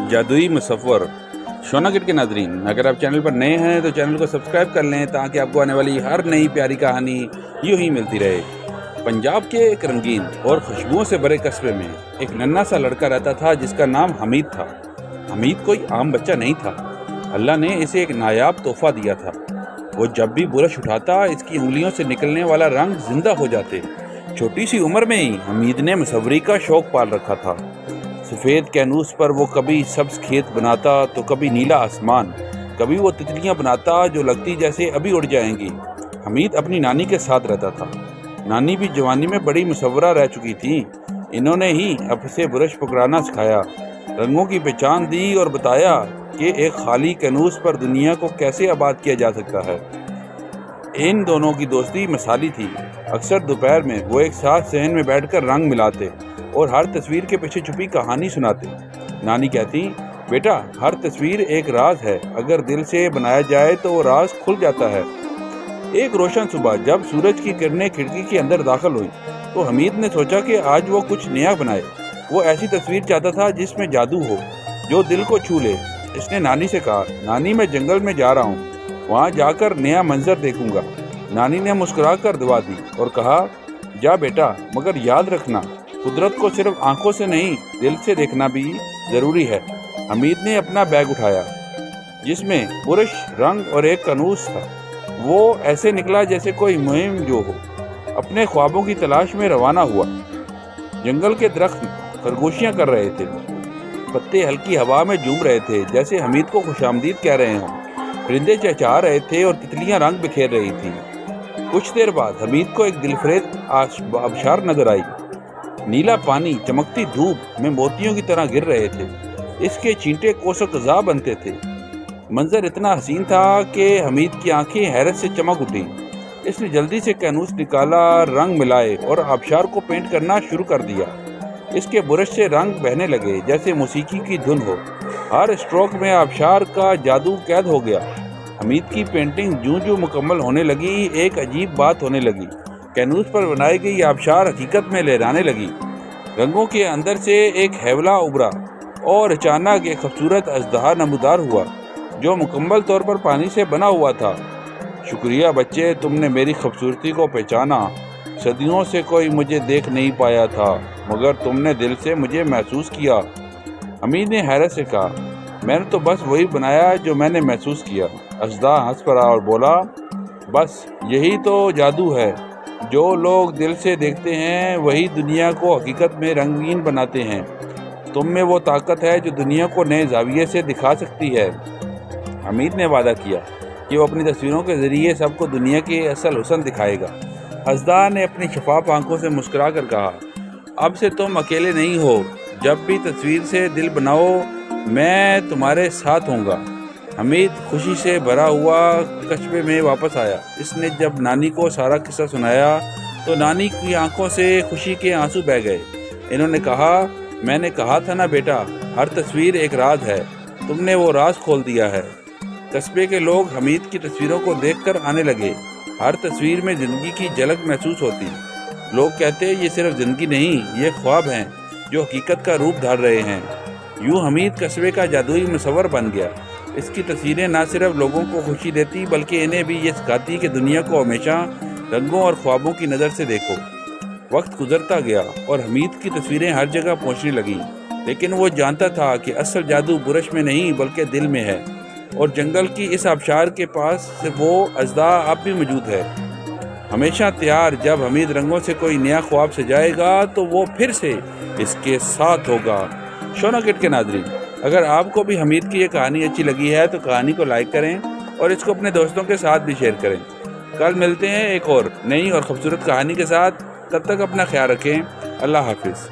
جادوئی مصور شونا کٹ کے ناظرین، اگر آپ چینل پر نئے ہیں تو چینل کو سبسکرائب کر لیں تاکہ آپ کو آنے والی ہر نئی پیاری کہانی یوں ہی ملتی رہے۔ پنجاب کے ایک رنگین اور خوشبوؤں سے بھرے قصبے میں ایک ننھا سا لڑکا رہتا تھا جس کا نام حمید تھا۔ حمید کوئی عام بچہ نہیں تھا، اللہ نے اسے ایک نایاب تحفہ دیا تھا۔ وہ جب بھی برش اٹھاتا اس کی انگلیوں سے نکلنے والا رنگ زندہ ہو جاتے۔ چھوٹی سی عمر میں ہی حمید نے مصوری کا شوق پال رکھا تھا۔ سفید کینوس پر وہ کبھی سبز کھیت بناتا تو کبھی نیلا آسمان، کبھی وہ تتلیاں بناتا جو لگتی جیسے ابھی اڑ جائیں گی۔ حمید اپنی نانی کے ساتھ رہتا تھا۔ نانی بھی جوانی میں بڑی مصورہ رہ چکی تھیں۔ انہوں نے ہی اب سے برش پکڑانا سکھایا، رنگوں کی پہچان دی اور بتایا کہ ایک خالی کینوس پر دنیا کو کیسے آباد کیا جا سکتا ہے۔ ان دونوں کی دوستی مثالی تھی۔ اکثر دوپہر میں وہ ایک ساتھ صحن میں بیٹھ کر رنگ ملاتے اور ہر تصویر کے پیچھے چھپی کہانی سناتے۔ نانی کہتی، بیٹا ہر تصویر ایک راز ہے، اگر دل سے بنایا جائے تو وہ راز کھل جاتا ہے۔ ایک روشن صبح جب سورج کی کرنیں کھڑکی کے اندر داخل ہوئی تو حمید نے سوچا کہ آج وہ کچھ نیا بنائے۔ وہ ایسی تصویر چاہتا تھا جس میں جادو ہو، جو دل کو چھو لے۔ اس نے نانی سے کہا، نانی میں جنگل میں جا رہا ہوں، وہاں جا کر نیا منظر دیکھوں گا۔ نانی نے مسکرا کر دعا دی اور کہا، جا بیٹا، مگر یاد رکھنا قدرت کو صرف آنکھوں سے نہیں دل سے دیکھنا بھی ضروری ہے۔ حمید نے اپنا بیگ اٹھایا جس میں برش، رنگ اور ایک کینوس تھا۔ وہ ایسے نکلا جیسے کوئی مہم جو ہو، اپنے خوابوں کی تلاش میں روانہ ہوا۔ جنگل کے درخت خرگوشیاں کر رہے تھے، پتے ہلکی ہوا میں جھوم رہے تھے جیسے حمید کو خوش آمدید کہہ رہے ہوں۔ پرندے چہچہا رہے تھے اور تتلیاں رنگ بکھیر رہی تھیں۔ کچھ دیر بعد حمید کو ایک دلفریب آبشار نظر آئی۔ نیلا پانی چمکتی دھوپ میں موتیوں کی طرح گر رہے تھے، اس کے چینٹے کوسوں قزا بنتے تھے۔ منظر اتنا حسین تھا کہ حمید کی آنکھیں حیرت سے چمک اٹھیں۔ اس نے جلدی سے کینوس نکالا، رنگ ملائے اور آبشار کو پینٹ کرنا شروع کر دیا۔ اس کے برش سے رنگ بہنے لگے جیسے موسیقی کی دھن ہو۔ ہر اسٹروک میں آبشار کا جادو قید ہو گیا۔ حمید کی پینٹنگ جوں جوں مکمل ہونے لگی، ایک عجیب بات ہونے لگی۔ کینوس پر بنائی گئی آبشار حقیقت میں لہرانے لگی۔ رنگوں کے اندر سے ایک ہیولا ابھرا اور اچانک ایک خوبصورت اژدہا نمودار ہوا جو مکمل طور پر پانی سے بنا ہوا تھا۔ شکریہ بچے، تم نے میری خوبصورتی کو پہچانا۔ صدیوں سے کوئی مجھے دیکھ نہیں پایا تھا، مگر تم نے دل سے مجھے محسوس کیا۔ حمید نے حیرت سے کہا، میں نے تو بس وہی بنایا جو میں نے محسوس کیا۔ اژدہا ہنس پڑا اور بولا، بس یہی تو جادو ہے، جو لوگ دل سے دیکھتے ہیں وہی دنیا کو حقیقت میں رنگین بناتے ہیں۔ تم میں وہ طاقت ہے جو دنیا کو نئے زاویے سے دکھا سکتی ہے۔ حمید نے وعدہ کیا کہ وہ اپنی تصویروں کے ذریعے سب کو دنیا کے اصل حسن دکھائے گا۔ اژدہا نے اپنی شفاف آنکھوں سے مسکرا کر کہا، اب سے تم اکیلے نہیں ہو، جب بھی تصویر سے دل بناؤ میں تمہارے ساتھ ہوں گا۔ حمید خوشی سے بھرا ہوا قصبے میں واپس آیا۔ اس نے جب نانی کو سارا قصہ سنایا تو نانی کی آنکھوں سے خوشی کے آنسو بہہ گئے۔ انہوں نے کہا، میں نے کہا تھا نا بیٹا، ہر تصویر ایک راز ہے، تم نے وہ راز کھول دیا ہے۔ قصبے کے لوگ حمید کی تصویروں کو دیکھ کر آنے لگے۔ ہر تصویر میں زندگی کی جھلک محسوس ہوتی۔ لوگ کہتے یہ صرف زندگی نہیں، یہ خواب ہیں جو حقیقت کا روپ دھار رہے ہیں۔ یوں حمید قصبے کا جادوئی مصور بن گیا۔ اس کی تصویریں نہ صرف لوگوں کو خوشی دیتی بلکہ انہیں بھی یہ سکھاتی کہ دنیا کو ہمیشہ رنگوں اور خوابوں کی نظر سے دیکھو۔ وقت گزرتا گیا اور حمید کی تصویریں ہر جگہ پہنچنے لگیں، لیکن وہ جانتا تھا کہ اصل جادو برش میں نہیں بلکہ دل میں ہے، اور جنگل کی اس آبشار کے پاس وہ اژدہا اب بھی موجود ہے، ہمیشہ تیار۔ جب حمید رنگوں سے کوئی نیا خواب سجائے گا تو وہ پھر سے اس کے ساتھ ہوگا۔ شونا کٹ کے ناظرین، اگر آپ کو بھی حمید کی یہ کہانی اچھی لگی ہے تو کہانی کو لائک کریں اور اس کو اپنے دوستوں کے ساتھ بھی شیئر کریں۔ کل ملتے ہیں ایک اور نئی اور خوبصورت کہانی کے ساتھ، تب تک اپنا خیال رکھیں۔ اللہ حافظ۔